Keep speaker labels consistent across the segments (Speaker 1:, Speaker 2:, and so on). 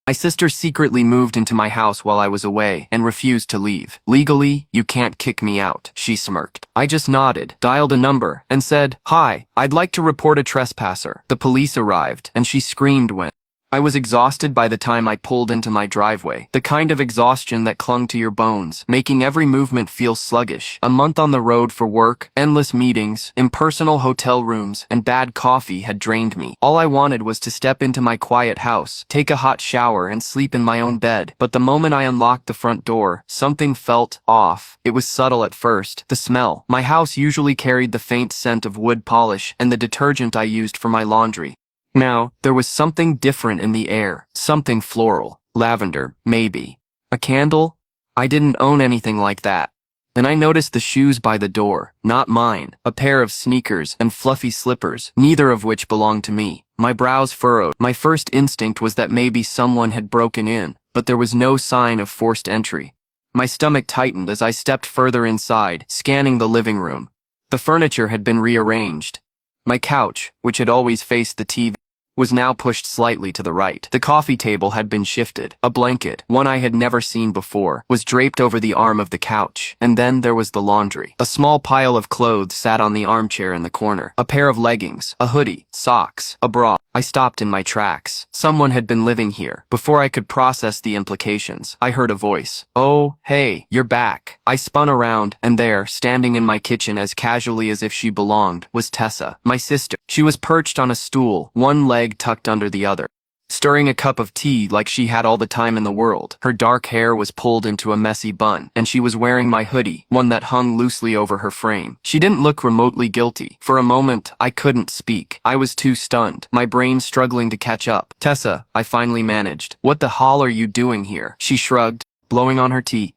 Speaker 1: My sister secretly moved into my house while I was away and refused to leave. Legally, you can't kick me out, she smirked. I just nodded, dialed a number, and said, "Hi, I'd like to report a trespasser." The police arrived, and she screamed when I was exhausted by the time I pulled into my driveway, the kind of exhaustion that clung to your bones, making every movement feel sluggish. A month on the road for work, endless meetings, impersonal hotel rooms, and bad coffee had drained me. All I wanted was to step into my quiet house, take a hot shower, and sleep in my own bed. But the moment I unlocked the front door, something felt off. It was subtle at first. The smell. My house usually carried the faint scent of wood polish and the detergent I used for my laundry. Now, there was something different in the air, something floral, lavender, maybe. A candle? I didn't own anything like that. Then I noticed the shoes by the door, not mine, a pair of sneakers and fluffy slippers, neither of which belonged to me. My brows furrowed. My first instinct was that maybe someone had broken in, but there was no sign of forced entry. My stomach tightened as I stepped further inside, scanning the living room. The furniture had been rearranged. My couch, which had always faced the TV, was now pushed slightly to the right. The coffee table had been shifted. A blanket, one I had never seen before, was draped over the arm of the couch. And then there was the laundry. A small pile of clothes sat on the armchair in the corner. A pair of leggings, a hoodie, socks, a bra. I stopped in my tracks. Someone had been living here. Before I could process the implications, I heard a voice. "Oh, hey, you're back." I spun around, and there, standing in my kitchen as casually as if she belonged, was Tessa, my sister. She was perched on a stool, one leg tucked under the other, stirring a cup of tea like she had all the time in the world. Her dark hair was pulled into a messy bun, and she was wearing my hoodie, one that hung loosely over her frame. She didn't look remotely guilty. For a moment, I couldn't speak. I was too stunned, my brain struggling to catch up. "Tessa," I finally managed. "What the hell are you doing here?" She shrugged, blowing on her tea.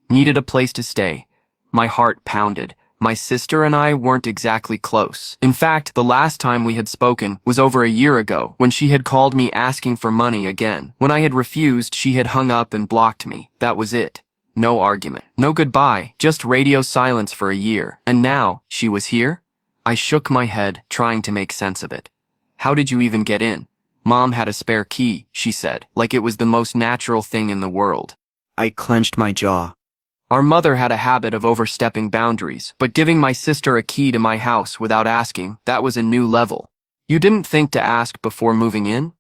Speaker 1: "Needed a place to stay." My heart pounded. My sister and I weren't exactly close. In fact, the last time we had spoken was over a year ago, when she had called me asking for money again. When I had refused, she had hung up and blocked me. That was it. No argument. No goodbye. Just radio silence for a year. And now, she was here? I shook my head, trying to make sense of it. "How did you even get in?" "Mom had a spare key," she said, like it was the most natural thing in the world.
Speaker 2: I clenched my jaw.
Speaker 1: Our mother had a habit of overstepping boundaries, but giving my sister a key to my house without asking, that was a new level. "You didn't think to ask before moving in?"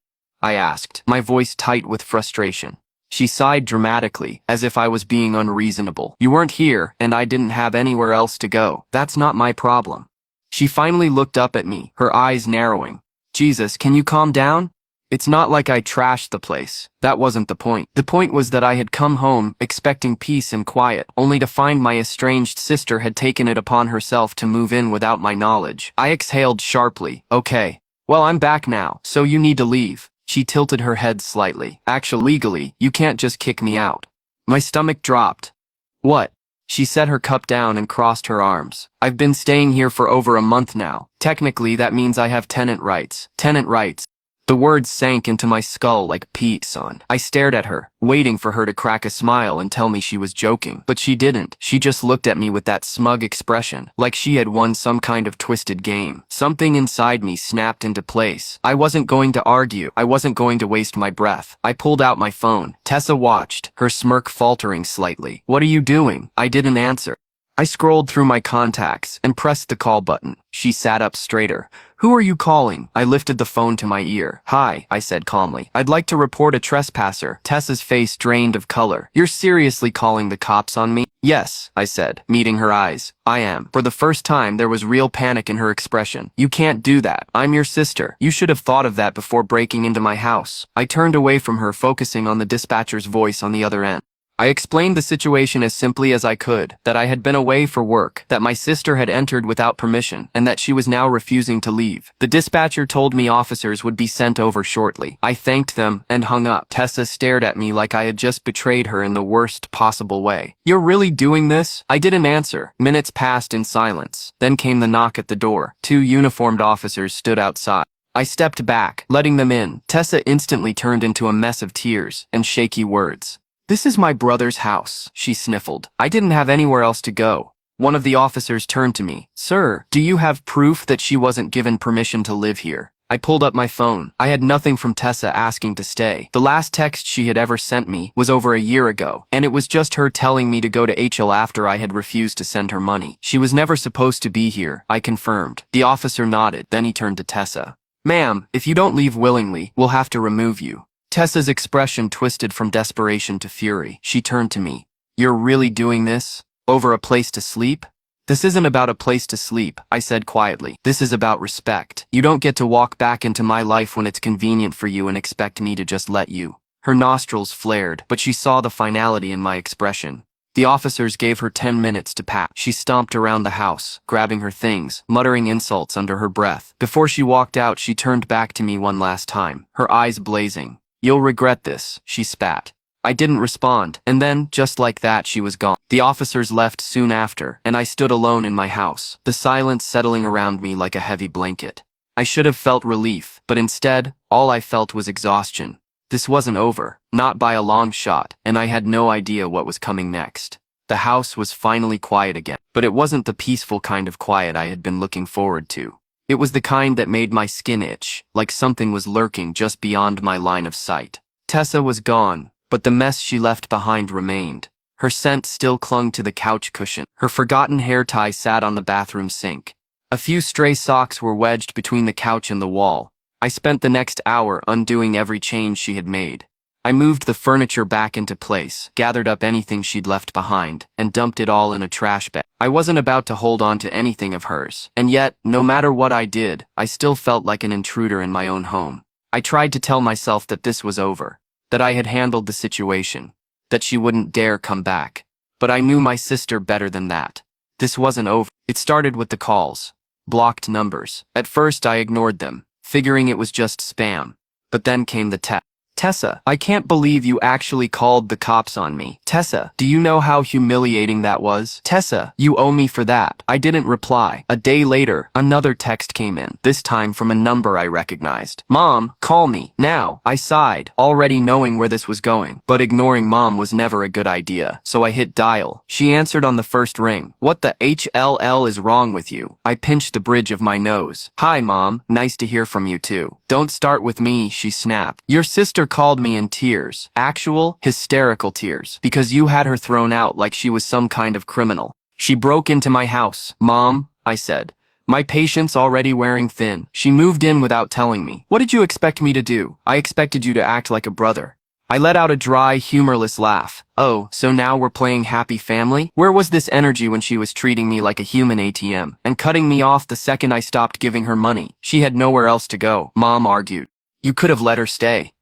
Speaker 1: I asked, my voice tight with frustration. She sighed dramatically, as if I was being unreasonable. "You weren't here, and I didn't have anywhere else to go. That's not my problem." She finally looked up at me, her eyes narrowing. "Jesus, can you calm down? It's not like I trashed the place. That wasn't the point. The point was that I had come home, expecting peace and quiet, only to find my estranged sister had taken it upon herself to move in without my knowledge. I exhaled sharply. "Okay. Well, I'm back now, so you need to leave." She tilted her head slightly. "Actually, legally, you can't just kick me out." My stomach dropped. "What?" She set her cup down and crossed her arms. "I've been staying here for over a month now. Technically, that means I have tenant rights." Tenant rights. The words sank into my skull like peat, son. I stared at her, waiting for her to crack a smile and tell me she was joking. But she didn't. She just looked at me with that smug expression, like she had won some kind of twisted game. Something inside me snapped into place. I wasn't going to argue. I wasn't going to waste my breath. I pulled out my phone. Tessa watched, her smirk faltering slightly. "What are you doing?" I didn't answer. I scrolled through my contacts and pressed the call button. She sat up straighter. "Who are you calling?" I lifted the phone to my ear. "Hi," I said calmly. "I'd like to report a trespasser." Tessa's face drained of color. "You're seriously calling the cops on me?" "Yes," I said, meeting her eyes. "I am." For the first time, there was real panic in her expression. "You can't do that. I'm your sister. You should have thought of that before breaking into my house." I turned away from her, focusing on the dispatcher's voice on the other end. I explained the situation as simply as I could, that I had been away for work, that my sister had entered without permission, and that she was now refusing to leave. The dispatcher told me officers would be sent over shortly. I thanked them and hung up. Tessa stared at me like I had just betrayed her in the worst possible way. "You're really doing this?" I didn't answer. Minutes passed in silence. Then came the knock at the door. 2 uniformed officers stood outside. I stepped back, letting them in. Tessa instantly turned into a mess of tears and shaky words. "This is my brother's house," she sniffled. "I didn't have anywhere else to go." One of the officers turned to me. "Sir, do you have proof that she wasn't given permission to live here?" I pulled up my phone. I had nothing from Tessa asking to stay. The last text she had ever sent me was over a year ago, and it was just her telling me to go to HL after I had refused to send her money. She was never supposed to be here, I confirmed. The officer nodded, then he turned to Tessa. Ma'am, if you don't leave willingly, we'll have to remove you. Tessa's expression twisted from desperation to fury. She turned to me. You're really doing this? Over a place to sleep? This isn't about a place to sleep, I said quietly. This is about respect. You don't get to walk back into my life when it's convenient for you and expect me to just let you. Her nostrils flared, but she saw the finality in my expression. The officers gave her 10 minutes to pack. She stomped around the house, grabbing her things, muttering insults under her breath. Before she walked out, she turned back to me one last time, her eyes blazing. You'll regret this, she spat. I didn't respond, and then, just like that, she was gone. The officers left soon after, and I stood alone in my house, the silence settling around me like a heavy blanket. I should have felt relief, but instead, all I felt was exhaustion. This wasn't over, not by a long shot, and I had no idea what was coming next. The house was finally quiet again, but it wasn't the peaceful kind of quiet I had been looking forward to. It was the kind that made my skin itch, like something was lurking just beyond my line of sight. Tessa was gone, but the mess she left behind remained. Her scent still clung to the couch cushion. Her forgotten hair tie sat on the bathroom sink. A few stray socks were wedged between the couch and the wall. I spent the next hour undoing every change she had made. I moved the furniture back into place, gathered up anything she'd left behind, and dumped it all in a trash bag. I wasn't about to hold on to anything of hers, and yet, no matter what I did, I still felt like an intruder in my own home. I tried to tell myself that this was over, that I had handled the situation, that she wouldn't dare come back. But I knew my sister better than that. This wasn't over. It started with the calls. Blocked numbers. At first I ignored them, figuring it was just spam. But then came the text. Tessa, I can't believe you actually called the cops on me. Tessa, do you know how humiliating that was? Tessa, you owe me for that. I didn't reply. A day later, another text came in, this time from a number I recognized. Mom, call me, now. I sighed, already knowing where this was going. But ignoring Mom was never a good idea, so I hit dial. She answered on the first ring. What the HLL is wrong with you? I pinched the bridge of my nose. Hi, Mom, nice to hear from you too. Don't start with me, she snapped. Your sister called me in tears. Actual, hysterical tears. Because you had her thrown out like she was some kind of criminal. She broke into my house. Mom, I said. My patience already wearing thin. She moved in without telling me. What did you expect me to do? I expected you to act like a brother. I let out a dry, humorless laugh. Oh, so now we're playing happy family? Where was this energy when she was treating me like a human ATM and cutting me off the second I stopped giving her money? She had nowhere else to go, Mom argued. You could have let her stay.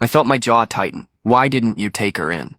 Speaker 1: I felt my jaw tighten. Why didn't you take her in?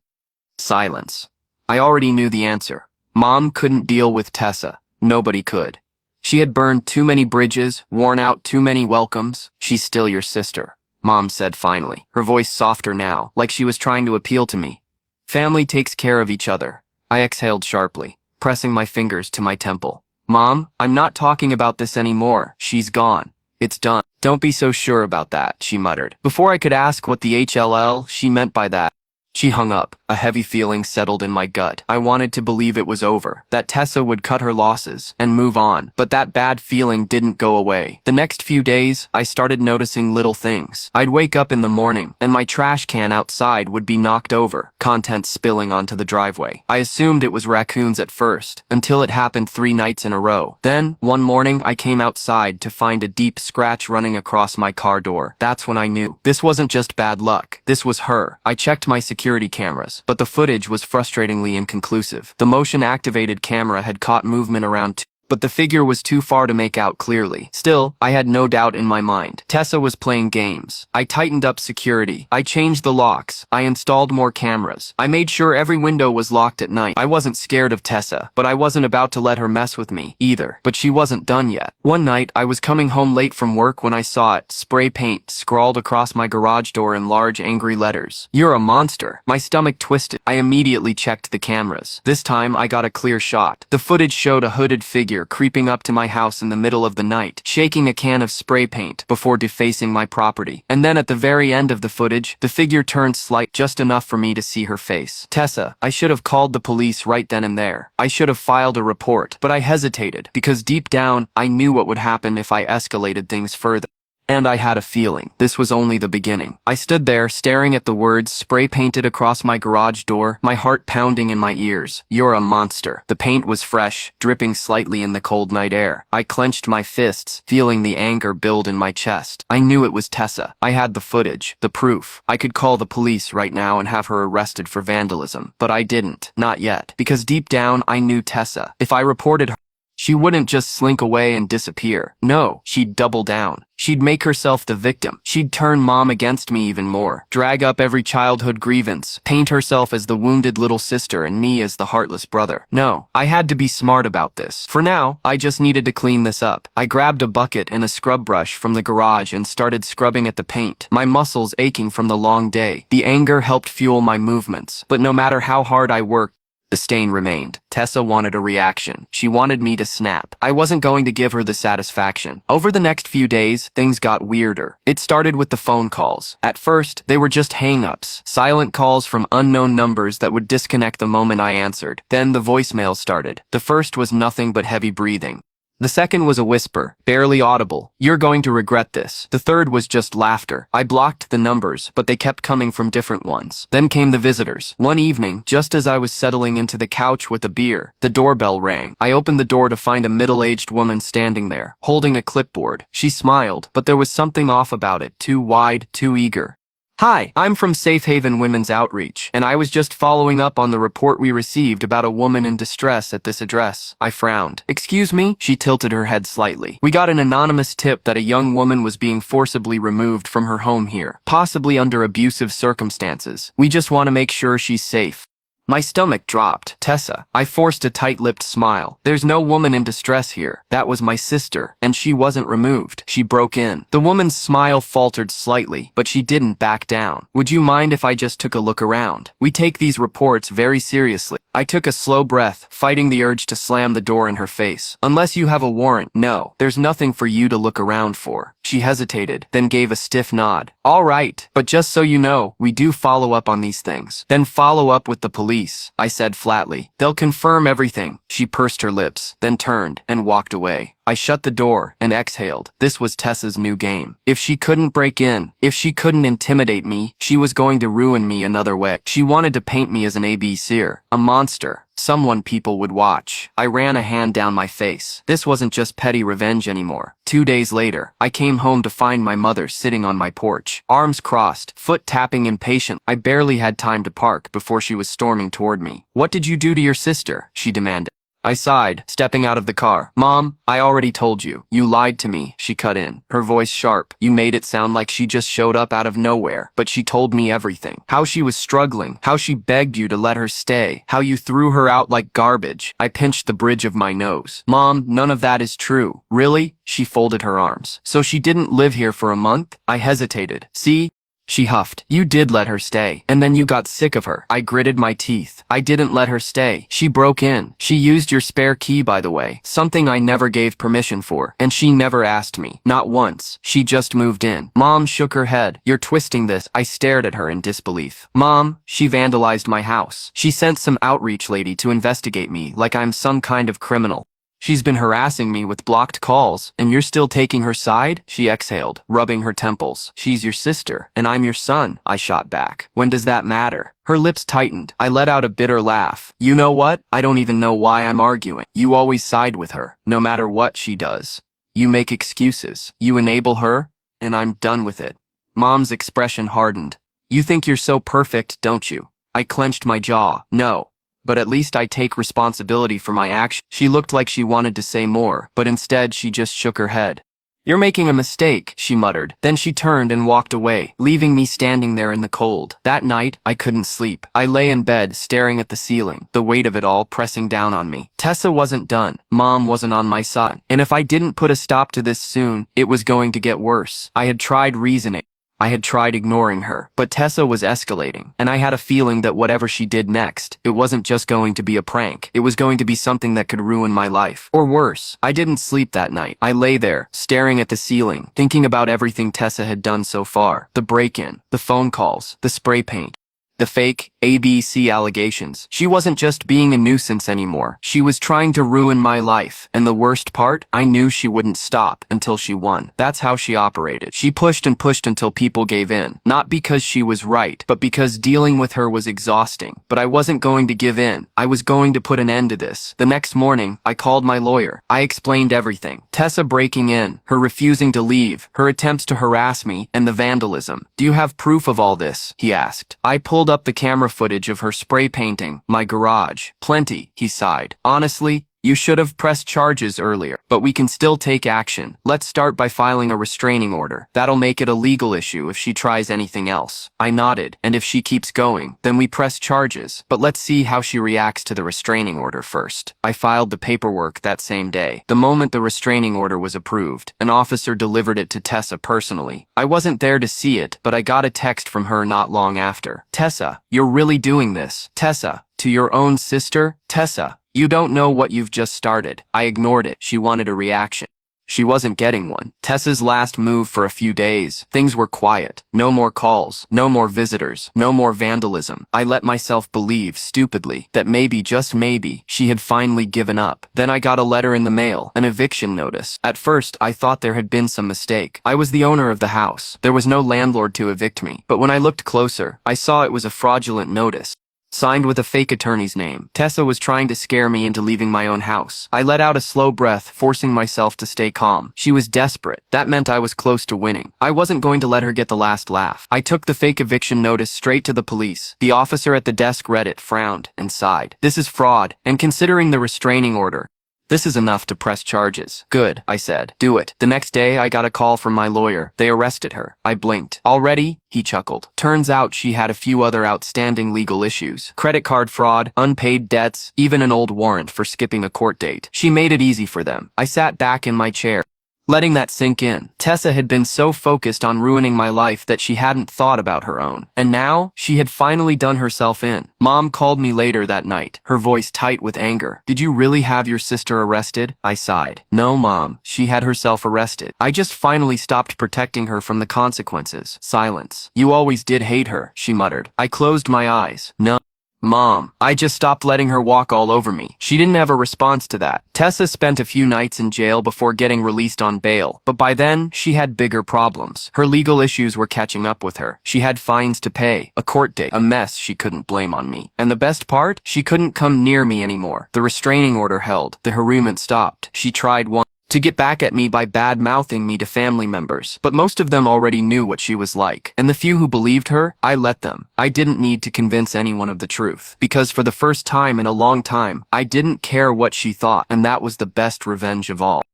Speaker 1: Silence. I already knew the answer. Mom couldn't deal with Tessa. Nobody could. She had burned too many bridges, worn out too many welcomes. She's still your sister, Mom said finally, her voice softer now, like she was trying to appeal to me. Family takes care of each other. I exhaled sharply, pressing my fingers to my temple. Mom, I'm not talking about this anymore. She's gone. It's done. Don't be so sure about that, she muttered. Before I could ask what the HLL she meant by that, she hung up. A heavy feeling settled in my gut. I wanted to believe it was over, that Tessa would cut her losses and move on, but that bad feeling didn't go away. The next few days, I started noticing little things. I'd wake up in the morning, and my trash can outside would be knocked over, contents spilling onto the driveway. I assumed it was raccoons at first, until it happened 3 nights in a row. Then, one morning, I came outside to find a deep scratch running across my car door. That's when I knew. This wasn't just bad luck. This was her. I checked my security cameras, but the footage was frustratingly inconclusive. The motion-activated camera had caught movement around but the figure was too far to make out clearly. Still, I had no doubt in my mind. Tessa was playing games. I tightened up security. I changed the locks. I installed more cameras. I made sure every window was locked at night. I wasn't scared of Tessa, but I wasn't about to let her mess with me, either. But she wasn't done yet. One night, I was coming home late from work when I saw it, spray paint, scrawled across my garage door in large angry letters. You're a monster. My stomach twisted. I immediately checked the cameras. This time, I got a clear shot. The footage showed a hooded figure creeping up to my house in the middle of the night, shaking a can of spray paint before defacing my property. And then at the very end of the footage, the figure turned slight, just enough for me to see her face. Tessa, I should have called the police right then and there. I should have filed a report, but I hesitated, because deep down, I knew what would happen if I escalated things further. And I had a feeling this was only the beginning. I stood there staring at the words spray painted across my garage door, my heart pounding in my ears. "You're a monster." The paint was fresh, dripping slightly in the cold night air. I clenched my fists, feeling the anger build in my chest. I knew it was Tessa. I had the footage, the proof. I could call the police right now and have her arrested for vandalism. But I didn't. Not yet. Because deep down, I knew Tessa. If I reported her, she wouldn't just slink away and disappear. No, she'd double down. She'd make herself the victim. She'd turn Mom against me even more, drag up every childhood grievance, paint herself as the wounded little sister and me as the heartless brother. No, I had to be smart about this. For now, I just needed to clean this up. I grabbed a bucket and a scrub brush from the garage and started scrubbing at the paint, my muscles aching from the long day. The anger helped fuel my movements, but no matter how hard I worked, the stain remained. Tessa wanted a reaction. She wanted me to snap. I wasn't going to give her the satisfaction. Over the next few days, things got weirder. It started with the phone calls. At first, they were just hang-ups, silent calls from unknown numbers that would disconnect the moment I answered. Then the voicemail started. The first was nothing but heavy breathing. The second was a whisper, barely audible. "You're going to regret this." The third was just laughter. I blocked the numbers, but they kept coming from different ones. Then came the visitors. One evening, just as I was settling into the couch with a beer, the doorbell rang. I opened the door to find a middle-aged woman standing there, holding a clipboard. She smiled, but there was something off about it, too wide, too eager. "Hi, I'm from Safe Haven Women's Outreach, and I was just following up on the report we received about a woman in distress at this address." I frowned. "Excuse me?" She tilted her head slightly. "We got an anonymous tip that a young woman was being forcibly removed from her home here, possibly under abusive circumstances. We just want to make sure she's safe." My stomach dropped. "Tessa." I forced a tight-lipped smile. "There's no woman in distress here. That was my sister, and she wasn't removed." She broke in. The woman's smile faltered slightly, but she didn't back down. "Would you mind if I just took a look around? We take these reports very seriously." I took a slow breath, fighting the urge to slam the door in her face. "Unless you have a warrant, no, there's nothing for you to look around for." She hesitated, then gave a stiff nod. "All right, but just so you know, we do follow up on these things." "Then follow up with the police," I said flatly. "They'll confirm everything." She pursed her lips, then turned and walked away. I shut the door and exhaled. This was Tessa's new game. If she couldn't break in, if she couldn't intimidate me, she was going to ruin me another way. She wanted to paint me as an ABCer, a monster, someone people would watch. I ran a hand down my face. This wasn't just petty revenge anymore. 2 days later, I came home to find my mother sitting on my porch, arms crossed, foot tapping impatient. I barely had time to park before she was storming toward me. "What did you do to your sister?" she demanded. I sighed, stepping out of the car. "Mom, I already told you. You lied to me," she cut in, her voice sharp. "You made it sound like she just showed up out of nowhere, but she told me everything. How she was struggling, how she begged you to let her stay, how you threw her out like garbage." I pinched the bridge of my nose. "Mom, none of that is true." "Really?" She folded her arms. "So she didn't live here for a month?" I hesitated. "See?" She huffed. "You did let her stay, and then you got sick of her." I gritted my teeth. "I didn't let her stay. She broke in. She used your spare key, by the way, something I never gave permission for, and she never asked me. Not once. She just moved in." Mom shook her head. "You're twisting this." I stared at her in disbelief. "Mom, she vandalized my house. She sent some outreach lady to investigate me like I'm some kind of criminal. She's been harassing me with blocked calls, and you're still taking her side?" She exhaled, rubbing her temples. "She's your sister, and I'm your son," I shot back. "When does that matter?" Her lips tightened. I let out a bitter laugh. "You know what? I don't even know why I'm arguing. You always side with her, no matter what she does. You make excuses. You enable her, and I'm done with it." Mom's expression hardened. "You think you're so perfect, don't you?" I clenched my jaw. "No. But at least I take responsibility for my actions." She looked like she wanted to say more, but instead she just shook her head. "You're making a mistake," she muttered. Then she turned and walked away, leaving me standing there in the cold. That night, I couldn't sleep. I lay in bed, staring at the ceiling, the weight of it all pressing down on me. Tessa wasn't done. Mom wasn't on my side. And if I didn't put a stop to this soon, it was going to get worse. I had tried reasoning. I had tried ignoring her, but Tessa was escalating, and I had a feeling that whatever she did next, it wasn't just going to be a prank. It was going to be something that could ruin my life. Or worse. I didn't sleep that night. I lay there, staring at the ceiling, thinking about everything Tessa had done so far. The break-in, the phone calls, the spray paint. The fake ABC allegations. She wasn't just being a nuisance anymore. She was trying to ruin my life. And the worst part, I knew she wouldn't stop until she won. That's how she operated. She pushed and pushed until people gave in. Not because she was right, but because dealing with her was exhausting. But I wasn't going to give in. I was going to put an end to this. The next morning, I called my lawyer. I explained everything. Tessa breaking in, her refusing to leave, her attempts to harass me, and the vandalism. Do you have proof of all this? He asked. I pulled up the camera footage of her spray painting my garage. Plenty, he sighed. Honestly, you should have pressed charges earlier, but we can still take action. Let's start by filing a restraining order. That'll make it a legal issue if she tries anything else. I nodded, and if she keeps going, then we press charges. But let's see how she reacts to the restraining order first. I filed the paperwork that same day. The moment the restraining order was approved, an officer delivered it to Tessa personally. I wasn't there to see it, but I got a text from her not long after. Tessa, you're really doing this. Tessa, to your own sister? Tessa, you don't know what you've just started. I ignored it. She wanted a reaction. She wasn't getting one. Tessa's last move for a few days. Things were quiet. No more calls. No more visitors. No more vandalism. I let myself believe, stupidly, that maybe, just maybe, she had finally given up. Then I got a letter in the mail, an eviction notice. At first, I thought there had been some mistake. I was the owner of the house. There was no landlord to evict me. But when I looked closer, I saw it was a fraudulent notice. Signed with a fake attorney's name. Tessa was trying to scare me into leaving my own house. I let out a slow breath, forcing myself to stay calm. She was desperate. That meant I was close to winning. I wasn't going to let her get the last laugh. I took the fake eviction notice straight to the police. The officer at the desk read it, frowned, and sighed. This is fraud, and considering the restraining order, this is enough to press charges. Good, I said. Do it. The next day, I got a call from my lawyer. They arrested her. I blinked. Already? He chuckled. Turns out she had a few other outstanding legal issues. Credit card fraud, unpaid debts, even an old warrant for skipping a court date. She made it easy for them. I sat back in my chair, letting that sink in. Tessa had been so focused on ruining my life that she hadn't thought about her own. And now, she had finally done herself in. Mom called me later that night, her voice tight with anger. Did you really have your sister arrested? I sighed. No, Mom. She had herself arrested. I just finally stopped protecting her from the consequences. Silence. You always did hate her, she muttered. I closed my eyes. No. Mom, I just stopped letting her walk all over me. She didn't have a response to that. Tessa spent a few nights in jail before getting released on bail, but by then, she had bigger problems. Her legal issues were catching up with her. She had fines to pay, a court date, a mess she couldn't blame on me. And the best part? She couldn't come near me anymore. The restraining order held. The harassment stopped. She tried once to get back at me by bad-mouthing me to family members, but most of them already knew what she was like. And the few who believed her, I let them. I didn't need to convince anyone of the truth, because for the first time in a long time, I didn't care what she thought, and that was the best revenge of all.